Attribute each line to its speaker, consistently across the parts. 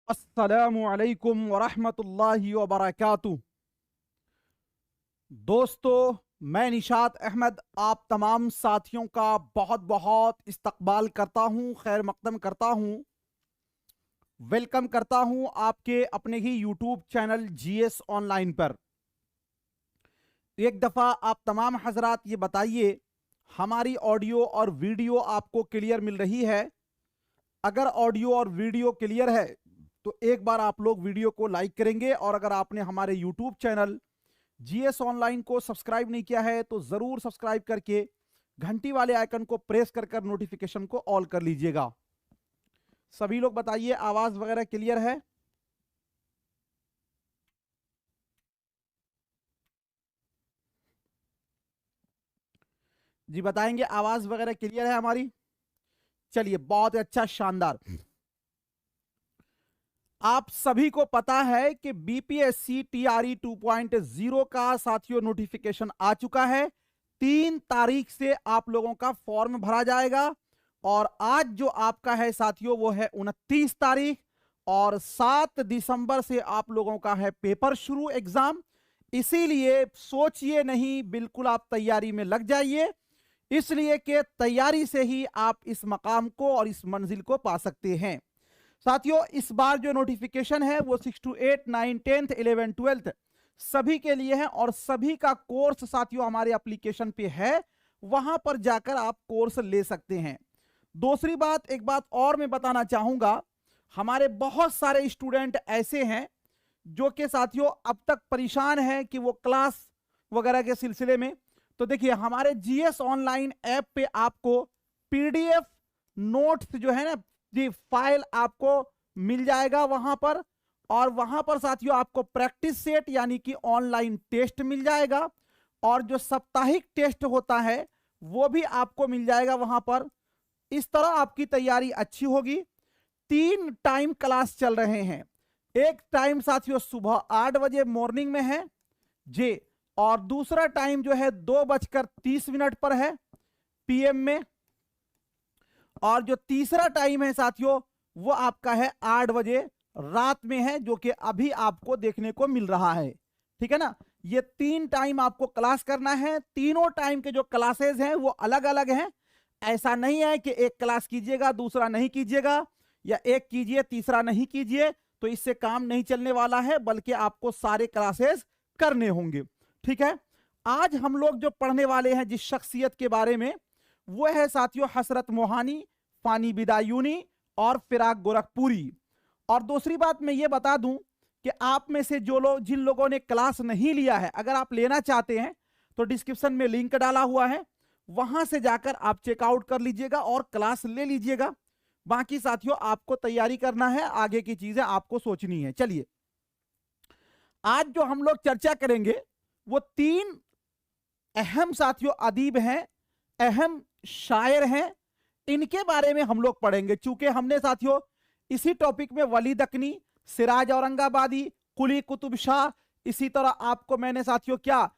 Speaker 1: अस्सलामु अलैकुम वरहमतुल्लाहि वबरकातुह। दोस्तों, मैं निशात अहमद आप तमाम साथियों का बहुत बहुत इस्तकबाल करता हूं, खैर मकदम करता हूं, वेलकम करता हूं आपके अपने ही यूट्यूब चैनल जीएस ऑनलाइन पर। एक दफ़ा आप तमाम हजरात ये बताइए, हमारी ऑडियो और वीडियो आपको क्लियर मिल रही है? अगर ऑडियो और वीडियो क्लियर है तो एक बार आप लोग वीडियो को लाइक करेंगे, और अगर आपने हमारे यूट्यूब चैनल जीएस ऑनलाइन को सब्सक्राइब नहीं किया है तो जरूर सब्सक्राइब करके घंटी वाले आइकन को प्रेस कर नोटिफिकेशन को ऑल कर लीजिएगा। सभी लोग बताइए, आवाज वगैरह क्लियर है? जी बताएंगे, आवाज वगैरह क्लियर है हमारी? चलिए, बहुत अच्छा, शानदार। आप सभी को पता है कि बीपीएससी टीआरई 2.0 का साथियों नोटिफिकेशन आ चुका है। 3 तारीख से आप लोगों का फॉर्म भरा जाएगा, और आज जो आपका है साथियों वो है 29 तारीख, और 7 दिसंबर से आप लोगों का है पेपर शुरू, एग्जाम। इसीलिए सोचिए नहीं, बिल्कुल आप तैयारी में लग जाइए, इसलिए कि तैयारी से ही आप इस मकाम को और इस मंजिल को पा सकते हैं। साथियों, इस बार जो नोटिफिकेशन है वो 6 to 8, 9, 10th, 11, 12th सभी के लिए है, और सभी का कोर्स साथियों हमारे एप्लीकेशन पे है, वहां पर जाकर आप कोर्स ले सकते हैं। दूसरी बात, एक बात और मैं बताना चाहूंगा, हमारे बहुत सारे स्टूडेंट ऐसे हैं जो कि साथियों अब तक परेशान हैं कि वो क्लास वगैरह के सिलसिले में। तो देखिए, हमारे जीएस ऑनलाइन ऐप पे आपको पीडीएफ नोट्स जो है ना जी, फाइल आपको मिल जाएगा वहां पर, और वहां पर साथियों आपको प्रैक्टिस सेट यानी कि ऑनलाइन टेस्ट मिल जाएगा, और जो साप्ताहिक टेस्ट होता है वो भी आपको मिल जाएगा वहां पर। इस तरह आपकी तैयारी अच्छी होगी। 3 टाइम क्लास चल रहे हैं। एक टाइम साथियों सुबह 8 बजे मॉर्निंग में है जी, और दूसरा टाइम जो है 2:30 पर है पीएम में, और जो तीसरा टाइम है साथियों वो आपका है 8 बजे रात में है, जो कि अभी आपको देखने को मिल रहा है। ठीक है ना? ये 3 टाइम आपको क्लास करना है। तीनों टाइम के जो क्लासेस हैं वो अलग अलग हैं। ऐसा नहीं है कि एक क्लास कीजिएगा दूसरा नहीं कीजिएगा, या एक कीजिए तीसरा नहीं कीजिए, तो इससे काम नहीं चलने वाला है, बल्कि आपको सारे क्लासेस करने होंगे। ठीक है? आज हम लोग जो पढ़ने वाले हैं जिस शख्सियत के बारे में, वो है साथियों हसरत मोहानी, फानी बिदायूनी और फिराक गोरखपुरी। और दूसरी बात मैं ये बता दूं कि आप में से जिन लोगों ने क्लास नहीं लिया है, अगर आप लेना चाहते हैं तो डिस्क्रिप्शन में लिंक डाला हुआ है, वहां से जाकर आप चेकआउट कर लीजिएगा और क्लास ले लीजिएगा। बाकी साथियों आपको तैयारी करना है, आगे की चीजें आपको सोचनी है। चलिए, आज जो हम लोग चर्चा करेंगे वो 3 अहम साथियों अदीब हैं, अहम शायर हैं, इनके बारे में हम लोग पढ़ेंगे। चूंकि हमने साथियों इसी टॉपिक में वली दकनी, सिराज औरंगाबादी, कुली कुतुब शाह, इसी तरह आपको मैंने साथियों क्या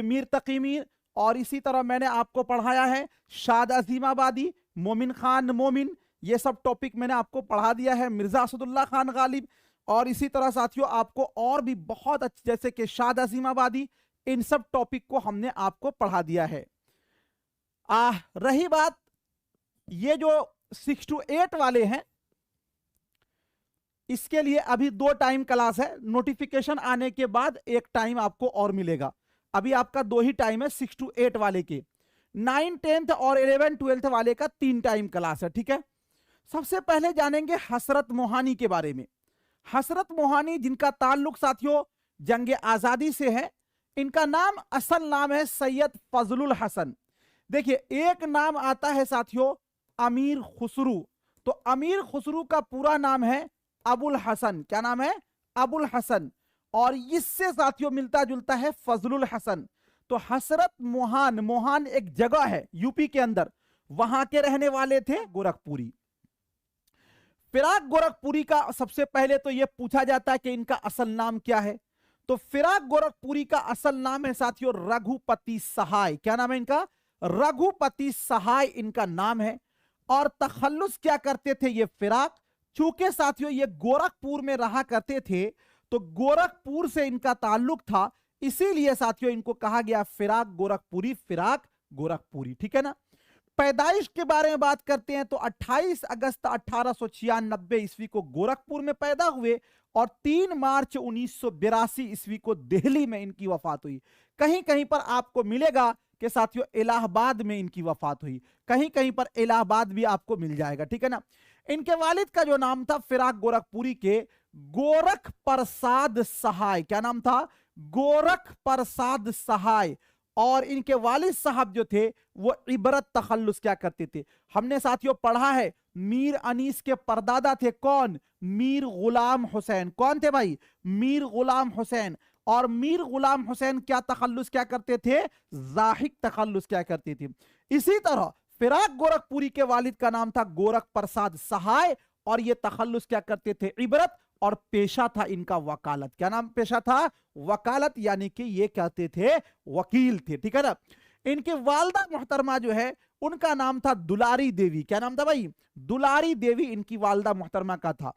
Speaker 1: मीर तकी मीर, और इसी तरह मैंने आपको पढ़ाया है शाद अजीमाबादी, मोमिन खान मोमिन, ये सब टॉपिक मैंने आपको पढ़ा दिया है, मिर्जा असदुल्ला खान गालिब, और इसी तरह साथियों आपको और भी बहुत अच्छे जैसे कि शाद अजीमाबादी, इन सब टॉपिक को हमने आपको पढ़ा दिया है। रही बात ये जो 6 to 8 वाले हैं, इसके लिए अभी 2 टाइम क्लास है। नोटिफिकेशन आने के बाद एक टाइम आपको और मिलेगा। अभी आपका 2 ही टाइम है 6 to 8 वाले के। 9, 10th और 11, 12th वाले का 3 टाइम क्लास है। ठीक है? सबसे पहले जानेंगे हसरत मोहानी के बारे में। हसरत मोहानी, जिनका ताल्लुक साथियों जंग आजादी से है, इनका नाम, असल नाम है सैयद फजलुल हसन। देखिए, एक नाम आता है साथियों अमीर खुसरू, तो अमीर खुसरू का पूरा नाम है अबुल हसन। क्या नाम है? अबुल हसन। और इससे साथियों मिलता जुलता है फजलुल हसन। तो हसरत मोहान, मोहान एक जगह है यूपी के अंदर, वहां के रहने वाले थे गोरखपुरी। फिराक गोरखपुरी का सबसे पहले तो यह पूछा जाता है कि इनका असल नाम क्या है। तो फिराक गोरखपुरी का असल नाम है साथियों रघुपति सहाय। क्या नाम है इनका? रघुपति सहाय इनका नाम है। और तखल्लुस क्या करते थे ये फिराक? चूंकि साथियों ये गोरखपुर में रहा करते थे, तो गोरखपुर से इनका ताल्लुक था, इसीलिए साथियों इनको कहा गया फिराक गोरखपुरी, फिराक गोरखपुरी। ठीक है ना। पैदाइश के बारे में बात करते हैं तो 28 अगस्त 1896 ईस्वी को गोरखपुर में पैदा हुए और 3 मार्च 1982 ईस्वी को दिल्ली में इनकी वफात हुई। कहीं कहीं पर आपको मिलेगा कि साथियों इलाहाबाद में इनकी वफात हुई, कहीं कहीं पर इलाहाबाद भी आपको मिल जाएगा। ठीक है ना। इनके वालिद का जो नाम था फिराक गोरखपुरी के, गोरख प्रसाद सहाय। क्या नाम था? गोरख प्रसाद सहाय। और इनके वालिद साहब जो थे वो इबरत तखल्लुस क्या करते थे? हमने साथियों पढ़ा है मीर अनीस के परदादा थे कौन? मीर गुलाम हुसैन। कौन थे भाई? मीर गुलाम हुसैन। और मीर गुलाम हुसैन क्या तखल्लुस क्या करते थे? जाहिक तखल्लुस क्या करते थे। इसी तरह फिराक गोरखपुरी के वालिद का नाम था गोरख प्रसाद सहाय और ये तखल्लुस क्या करते थे? इबरत। और पेशा था इनका वकालत। क्या नाम पेशा था? वकालत, यानी कि ये कहते थे वकील थे। ठीक है ना। इनके वालदा मोहतरमा जो है उनका नाम था दुलारी देवी। क्या नाम था भाई? दुलारी देवी इनकी वालदा मोहतरमा का था।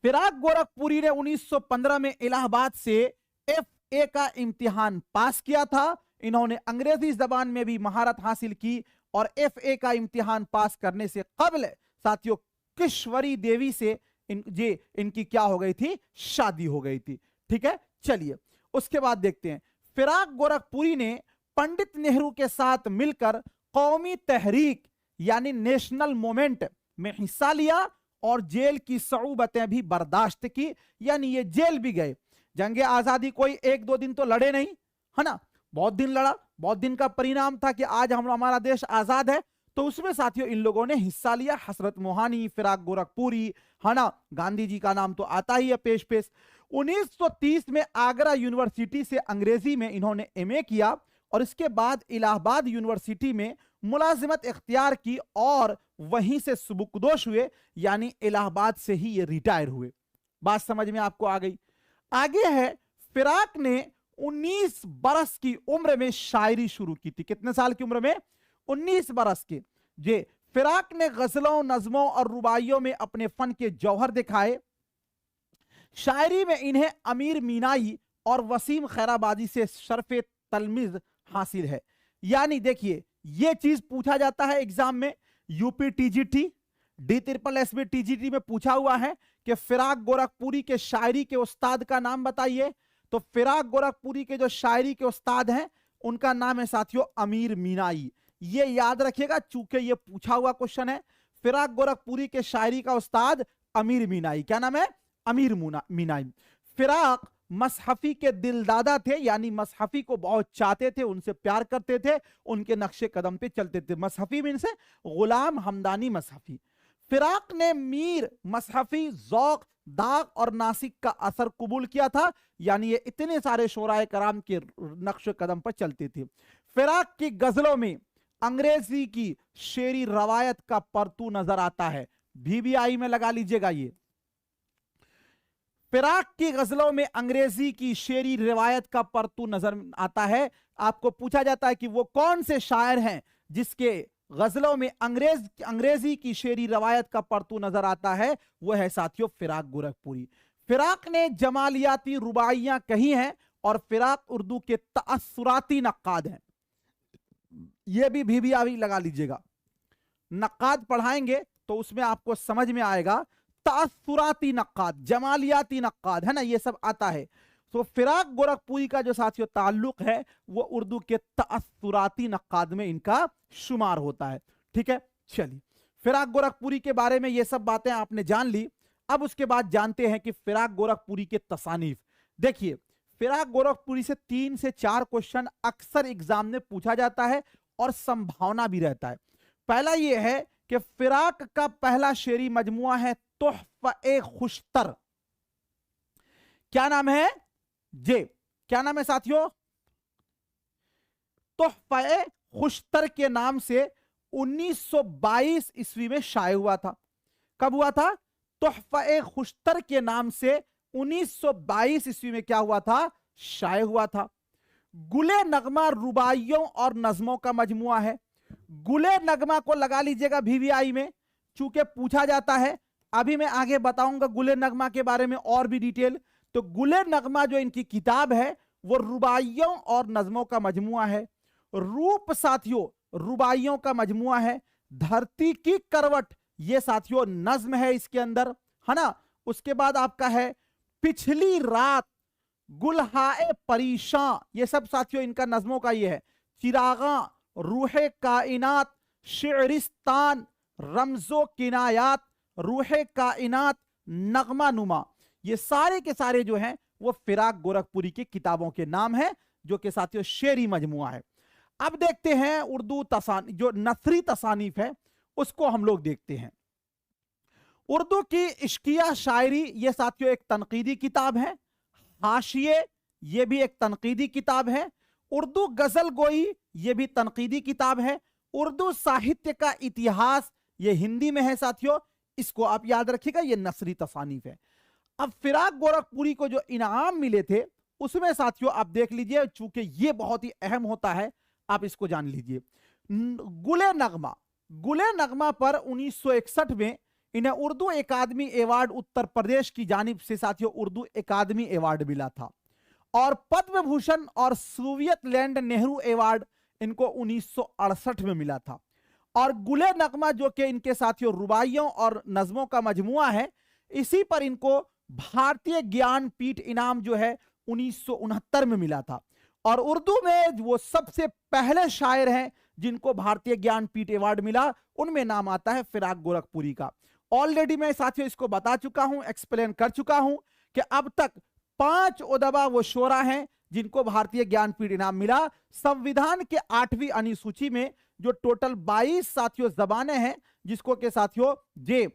Speaker 1: फिराक गोरखपुरी ने 1915 में इलाहाबाद से FA का इम्तिहान पास किया था। इन्होंने अंग्रेजी जबान में भी महारत हासिल की और FA का इम्तिहान पास करने से कबल साथियों किश्वरी देवी से इनकी क्या हो गई थी? शादी हो गई थी। ठीक है। चलिए उसके बाद देखते हैं, फिराक गोरखपुरी ने पंडित नेहरू के साथ मिलकर कौमी तहरीक यानी नेशनल मूवमेंट में हिस्सा लिया और जेल की सऊबतें भी बर्दाश्त की, यानी ये जेल भी गए। जंगे आजादी कोई 1-2 दिन तो लड़े नहीं, है ना, बहुत दिन लड़ा। बहुत दिन का परिणाम था कि आज हमारा देश आजाद है। तो उसमें साथियों इन लोगों ने हिस्सा लिया। हसरत मोहानी, फिराक गोरखपुरी, है ना, गांधी जी का नाम तो आता ही है पेश पेश। 1930 में आगरा यूनिवर्सिटी से अंग्रेजी में इन्होंने MA किया और इसके बाद इलाहाबाद यूनिवर्सिटी में मुलाजिमत इख्तियार की और वहीं से सुबुकदोश हुए, यानी इलाहाबाद से ही ये रिटायर हुए। बात समझ में आपको आ गई। आगे है, फिराक ने 19 बरस की उम्र में शायरी शुरू की थी। कितने साल की उम्र में? 19 बरस के। जे फिराक ने गजलों, नज़मों और रुबाइयों में अपने फन के जौहर दिखाए। शायरी में इन्हें अमीर मीनाई और वसीम खैराबादी से शर्फ तलमीज हासिल है। यानी देखिए ये चीज पूछा जाता है एग्जाम में, यूपी TGT, DSSB TGT में पूछा हुआ है कि फिराक गोरखपुरी के शायरी के उस्ताद का नाम बताइए। तो फिराक गोरखपुरी के जो शायरी के उस्ताद हैं उनका नाम है साथियों अमीर मीनाई। ये याद रखिएगा चूंकि ये पूछा हुआ क्वेश्चन है। फिराक गोरखपुरी के शायरी का उस्ताद अमीर मीनाई। क्या नाम है? अमीर मीनाई। फिराक मसहफी के दिलदादा थे, यानी मसहफी को बहुत चाहते थे, उनसे प्यार करते थे, उनके नक्शे कदम पे चलते थे। मसहफी मीन से गुलाम हमदानी मसहफी। फिराक ने मीर, मसहफी, ज़ौक़, दाग और नासिक का असर कबूल किया था, यानी ये इतने सारे शोराए कराम के नक्शे कदम पर चलते थे। फिराक की गजलों में अंग्रेजी की शेरी रवायत का परतू नजर आता है। VBI में लगा लीजिएगा ये। फिराक की गजलों में अंग्रेजी की शेरी रिवायत का परतू नजर आता है। आपको पूछा जाता है कि वो कौन से शायर हैं जिसके गजलों में अंग्रेजी की शेरी रवायत का परतू नजर आता है? वो है साथियों फिराक गोरखपुरी। फिराक ने जमालियाती रुबाइयां कही हैं और फिराक उर्दू के तअस्सुराती नक्काद हैं। ये भी VBI लगा लीजिएगा। नक्काद पढ़ाएंगे तो उसमें आपको समझ में आएगा। तअस्सुराती नक्काद, जमालियाती नक्काद, है ना, ये सब आता है। तो फिराक गोरखपुरी का जो साथियों ताल्लुक है वो उर्दू के तअस्सुराती नक्काद में इनका शुमार होता है। ठीक है। चलिए फिराक गोरखपुरी के बारे में ये सब बातें आपने जान ली। अब उसके बाद जानते हैं कि फिराक गोरखपुरी के तसानीफ। देखिए फिराक गोरखपुरी से 3 से 4 क्वेश्चन अक्सर एग्जाम में पूछा जाता है और संभावना भी रहता है। पहला ये है कि फिराक का पहला शेरी मजमुआ है तोहफा-ए-खुशतर। क्या नाम है? क्या नाम है साथियों? तोहफा-ए-खुशतर के नाम से 1922 ईस्वी में शाये हुआ था। कब हुआ था? तोहफा-ए-खुशतर के नाम से 1922 ईस्वी में क्या हुआ था? शाये हुआ था। गुले नगमा रुबाइयों और नज़मों का मजमुआ है। गुले नगमा को लगा लीजिएगा VBI में, चूंकि पूछा जाता है अभी मैं आगे बताऊंगा गुले नगमा के बारे में और भी डिटेल। तो गुले नगमा जो इनकी किताब है वो रुबाइयों और नज्मों का मजमुआ है। रूप साथियों रुबाइयों का मजमुआ है। धरती की करवट ये साथियों नज्म है इसके अंदर, है ना। उसके बाद आपका है पिछली रात, गुलहाए परीशां, ये सब साथियों इनका नज्मों का ये है। चिरागा, रूहे कायनात, शेरिस्तान, रमजो किनायात, रूहे कायनात, नगमा नुमा, ये सारे के सारे जो हैं वो फिराक गोरखपुरी की किताबों के नाम हैं, जो कि साथियों शेरी मजमुआ है। अब देखते हैं उर्दू तसानी जो नसरी तसानीफ है उसको हम लोग देखते हैं। उर्दू की इश्किया शायरी ये साथियों एक तनकीदी किताब है। हाशिए ये भी एक तनकीदी किताब है। उर्दू गजल गोई ये भी तनकीदी किताब है। उर्दू साहित्य का इतिहास ये हिंदी में है साथियों, इसको आप याद रखिएगा, ये नसरी तसानीफ है। अब फिराक गोरखपुरी को जो इनाम मिले थे उसमें साथियों आप देख लीजिए, चूंकि ये बहुत ही अहम होता है, आप इसको जान लीजिए। गुले नगमा, गुले नगमा पर 1961 में इन्हें उर्दू एकादमी अवार्ड उत्तर प्रदेश की जानिब से साथियों उर्दू एकादमी अवार्ड मिला था। और पद्म भूषण और सोवियत लैंड नेहरू अवार्ड इनको 1968 में मिला था। और गुले नगमा जो कि इनके साथियों रुबाइयों और नज्मों का मजमुआ है, इसी पर इनको भारतीय ज्ञानपीठ इनाम जो है 1969 में मिला था। और उर्दू में वो सबसे पहले शायर हैं जिनको भारतीय ज्ञानपीठ अवार्ड मिला, उनमें नाम आता है फिराक गोरखपुरी का। ऑलरेडी मैं साथियों इसको बता चुका हूं, एक्सप्लेन कर चुका हूं कि अब तक 5 उदबा वो शोरा हैं जिनको भारतीय ज्ञानपीठ इनाम मिला। संविधान के 8वीं अनुसूची में जो टोटल 22 साथियों जबानें हैं जिसको के साथियों जे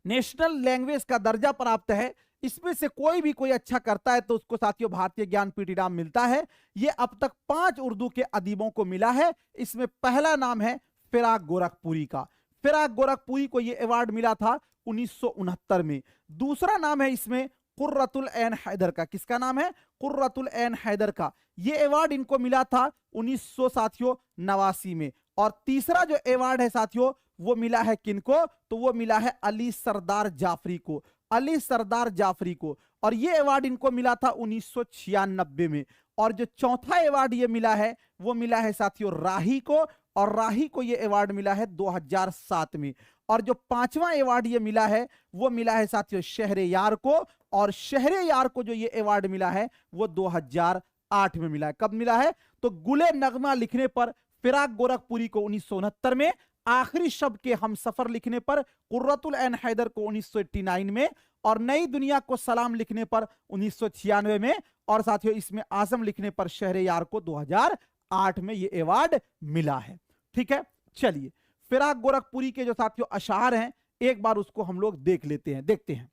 Speaker 1: नेशनल लैंग्वेज का दर्जा प्राप्त है, इसमें से कोई भी कोई अच्छा करता है तो उसको साथियों भारतीय ज्ञानपीठ इनाम मिलता है। ये अब तक 5 उर्दू के अदीबों को मिला है। इसमें पहला नाम है फिराक गोरखपुरी का। फिराक गोरखपुरी को यह अवार्ड मिला था 1969 में। दूसरा नाम है इसमें कुर्रतुल ऐन हैदर का। किसका नाम है? कुर्रतुल ऐन हैदर का। यह अवार्ड इनको मिला था 1989 में। और तीसरा जो अवार्ड है साथियों वो मिला है किनको? तो वो मिला है अली सरदार जाफरी को, अली सरदार जाफरी को। और ये अवार्ड इनको मिला था 1996 में। और जो चौथा अवार्ड ये मिला है वो मिला है साथियों राही को, और राही को ये अवार्ड मिला है 2007 में। और जो 5वां अवार्ड ये मिला है वो मिला है साथियों शहरे यार को, और शहरे यार को जो ये अवार्ड मिला है वो 2008 में मिला है। कब मिला है? तो गुले नगमा लिखने पर फिराक गोरखपुरी को 1969 में, आखिरी शब्द के हम सफर लिखने पर कुर्रतुल ऐन हैदर को 1989 में, और नई दुनिया को सलाम लिखने पर 1996 में, और साथियों इसमें आजम लिखने पर शहरे यार को 2008 में ये अवार्ड मिला है। ठीक है, चलिए फिराक गोरखपुरी के जो साथियों अशार हैं एक बार उसको हम लोग देख लेते हैं, देखते हैं।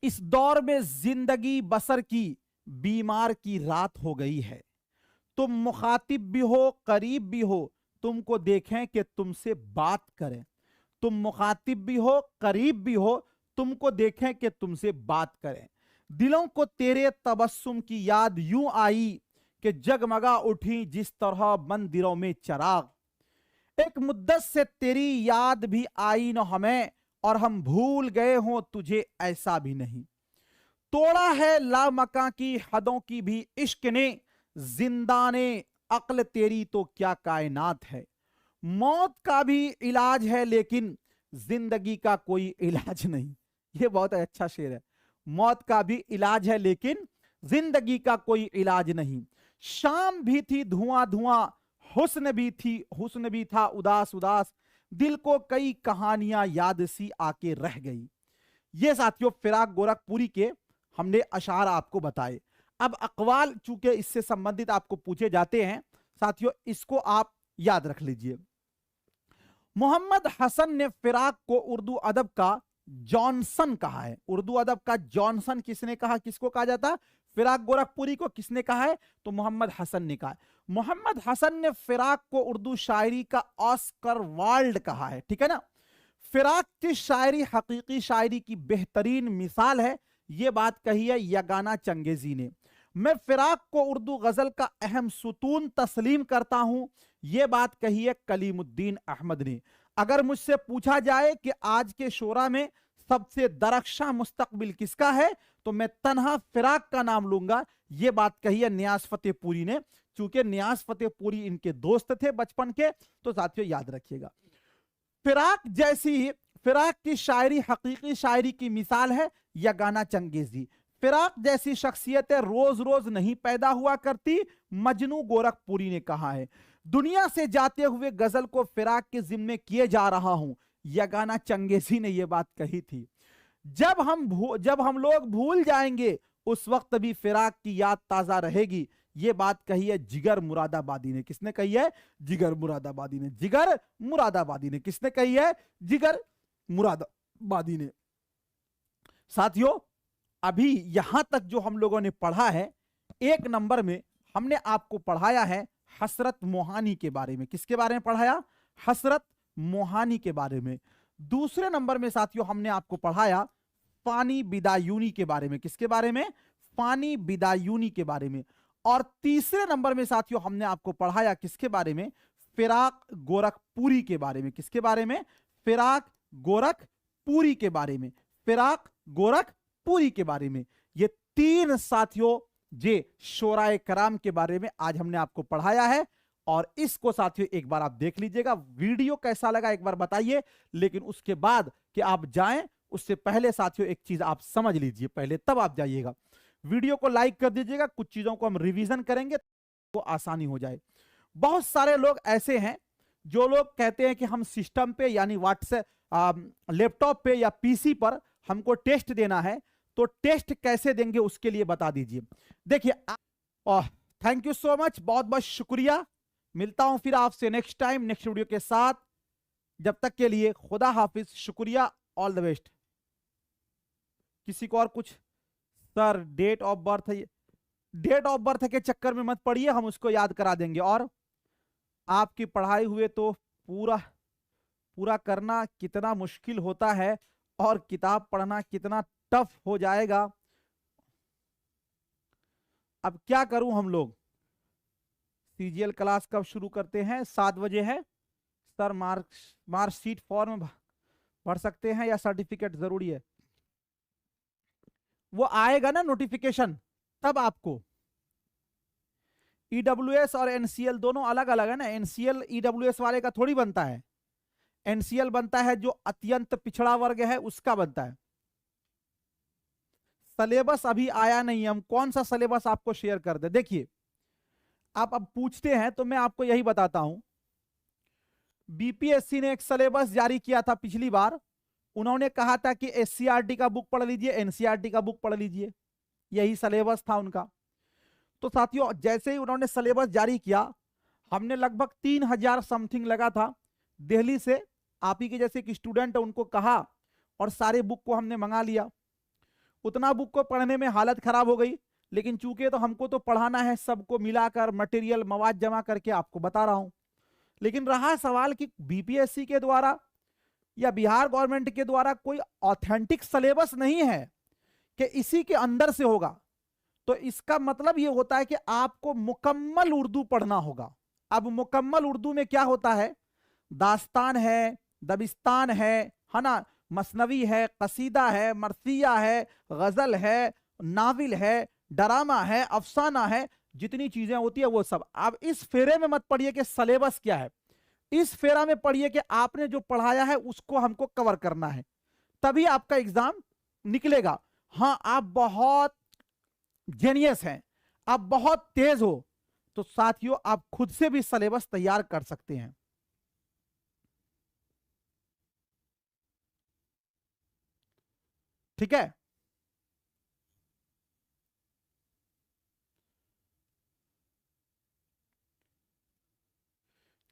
Speaker 1: इस दौर में जिंदगी बसर की बीमार की रात हो गई है, तुम मुखातिब भी हो करीब भी हो, तुमको देखें कि तुमसे बात करें। तुम मुखातिब भी हो करीब भी हो, तुमको देखें कि तुमसे बात करें। दिलों को तेरे तबस्सुम की याद यूं आई कि जगमगा उठी जिस तरह मंदिरों में चराग। एक मुद्दत से तेरी याद भी आई न हमें, और हम भूल गए हों तुझे ऐसा भी नहीं। तोड़ा है लामका की हदों की भी इश्क ने, जिंदाने अक्ल तेरी तो क्या कायनात है। मौत का भी इलाज है लेकिन जिंदगी का कोई इलाज नहीं। ये बहुत अच्छा शेर है। मौत का भी इलाज है लेकिन जिंदगी का कोई इलाज नहीं। शाम भी थी धुआं धुआं, हुस्न भी थी, हुस्न भी था उदास उदास, दिल को कई कहानियां याद सी आके रह गई। ये साथियों फिराक गोरखपुरी के हमने अशार आपको बताए। अब अकवाल चूंकि इससे संबंधित आपको पूछे जाते हैं साथियों, इसको आप याद रख लीजिए। मोहम्मद हसन ने फिराक को उर्दू अदब का जॉनसन कहा है। उर्दू अदब का जॉनसन किसने कहा? किसको कहा जाता? फिराक गोरखपुरी को। किसने कहा है? तो मोहम्मद हसन ने कहा। मोहम्मद हसन ने फिराक को उर्दू शायरी का ऑस्कर वाल्ड कहा है। ठीक है ना। फिराक की शायरी हकीकी शायरी की बेहतरीन मिसाल है, यह बात कही है यगाना चंगेजी ने। मैं फिराक को उर्दू गजल का अहम सुतून तस्लीम करता हूं, यह बात कही है कलीमुद्दीन अहमद ने। अगर मुझसे पूछा जाए कि आज के शोरा में सबसे दरख्शां मुस्तकबिल किसका है, तो मैं तन्हा फिराक का नाम लूंगा। यह बात कही है नियाज फतेहपुरी ने। चूंकि नियाज फतेहपुरी इनके दोस्त थे बचपन के, तो साथियों याद रखिएगा। फिराक की शायरी हकीकी शायरी की मिसाल है यगाना चंगेजी। फिराक जैसी शख्सियतें रोज रोज नहीं पैदा हुआ करती, मजनू गोरखपुरी ने कहा है। दुनिया से जाते हुए गजल को फिराक के जिम्मे किए जा रहा हूं, यगाना चंगेजी ने यह बात कही थी। जब हम लोग भूल जाएंगे उस वक्त भी फिराक की याद ताजा रहेगी, ये बात कही है जिगर मुरादाबादी ने। किसने कही है? जिगर मुरादाबादी ने। जिगर मुरादाबादी ने किसने कही है? जिगर मुरादाबादी ने। साथियों, अभी यहां तक जो हम लोगों ने पढ़ा है, एक नंबर में हमने आपको पढ़ाया है हसरत मोहानी के बारे में। किसके बारे में पढ़ाया? हसरत मोहानी के बारे में। दूसरे नंबर में साथियों हमने आपको पढ़ाया फानी बिदायूनी के बारे में। किसके बारे में? फानी बिदायूनी के बारे में। और तीसरे नंबर में साथियों हमने आपको पढ़ाया किसके बारे में? फिराक गोरखपुरी के बारे में। किसके बारे में? फिराक गोरखपुरी के बारे में। फिराक गोरखपुरी के बारे में। ये तीन साथियों जे शोराए कराम के बारे में आज हमने आपको पढ़ाया है। और इसको साथियों एक बार आप देख लीजिएगा। वीडियो कैसा लगा एक बार बताइए, लेकिन उसके बाद कि आप जाएं उससे पहले साथियों एक चीज आप समझ लीजिए पहले, तब आप जाइएगा। वीडियो को लाइक कर दीजिएगा, कुछ चीजों को हम रिवीजन करेंगे तो आसानी हो जाए। बहुत सारे लोग ऐसे हैं जो लोग कहते हैं कि हम सिस्टम पे यानी व्हाट्सएप लैपटॉप पे या पीसी पर हमको टेस्ट देना है, तो टेस्ट कैसे देंगे उसके लिए बता दीजिए। देखिए, थैंक यू सो मच, बहुत बहुत शुक्रिया। मिलता हूं फिर आपसे नेक्स्ट टाइम नेक्स्ट वीडियो के साथ। जब तक के लिए खुदा हाफिज, शुक्रिया, ऑल द बेस्ट। किसी को और कुछ? सर डेट ऑफ बर्थ है, डेट ऑफ बर्थ के चक्कर में मत पड़िए, हम उसको याद करा देंगे। और आपकी पढ़ाई हुए तो पूरा करना कितना मुश्किल होता है और किताब पढ़ना कितना टफ हो जाएगा। अब क्या करूं हम लोग? सीजीएल क्लास कब शुरू करते हैं? 7 बजे है सर। मार्कशीट फॉर्म भर सकते हैं या सर्टिफिकेट जरूरी है? वो आएगा ना नोटिफिकेशन, तब आपको। ईडब्ल्यूएस और एनसीएल दोनों अलग अलग है ना। एनसीएल ईडब्ल्यूएस वाले का थोड़ी बनता है। एनसीएल बनता है जो अत्यंत पिछड़ा वर्ग है उसका बनता है। सिलेबस अभी आया नहीं है, हम कौन सा सिलेबस आपको शेयर कर दे। देखिए, आप अब पूछते हैं तो मैं आपको यही बताता हूं। बीपीएससी ने एक सिलेबस जारी किया था पिछली बार। उन्होंने कहा था कि एससीईआरटी का बुक पढ़ लीजिए, एनसीईआरटी का बुक पढ़ लीजिए, यही सिलेबस था उनका। तो साथियों, जैसे ही उन्होंने सिलेबस जारी किया, हमने लगभग 3000 समथिंग लगा था दिल्ली से, आप ही के जैसे एक स्टूडेंट है उनको कहा और सारे बुक को हमने मंगा लिया। उतना बुक को पढ़ने में हालत खराब हो गई, लेकिन चूंकि तो हमको तो पढ़ाना है, सबको मिलाकर मटेरियल मवाद जमा करके आपको बता रहा हूं। लेकिन रहा सवाल कि बीपीएससी के द्वारा या बिहार गवर्नमेंट के द्वारा कोई ऑथेंटिक सिलेबस नहीं है कि इसी के अंदर से होगा, तो इसका मतलब यह होता है कि आपको मुकम्मल उर्दू पढ़ना होगा। अब मुकम्मल उर्दू में क्या होता है? दास्तान है, दबिस्तान है ना, मसनवी है, कसीदा है, मरसिया है, गजल है, नाविल है, डरामा है, अफसाना है, जितनी चीजें होती है वो सब। अब इस फेरे में मत पढ़िए कि सिलेबस क्या है, इस फेरा में पढ़िए कि आपने जो पढ़ाया है उसको हमको कवर करना है, तभी आपका एग्जाम निकलेगा। हाँ, आप बहुत जेनियस हैं, आप बहुत तेज हो, तो साथियों आप खुद से भी सिलेबस तैयार कर सकते हैं। ठीक है?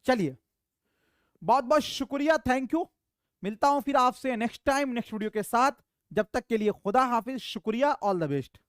Speaker 1: चलिए, बहुत बहुत शुक्रिया, थैंक यू। मिलता हूं फिर आपसे नेक्स्ट टाइम नेक्स्ट वीडियो के साथ। जब तक के लिए खुदा हाफिज, शुक्रिया, ऑल द बेस्ट।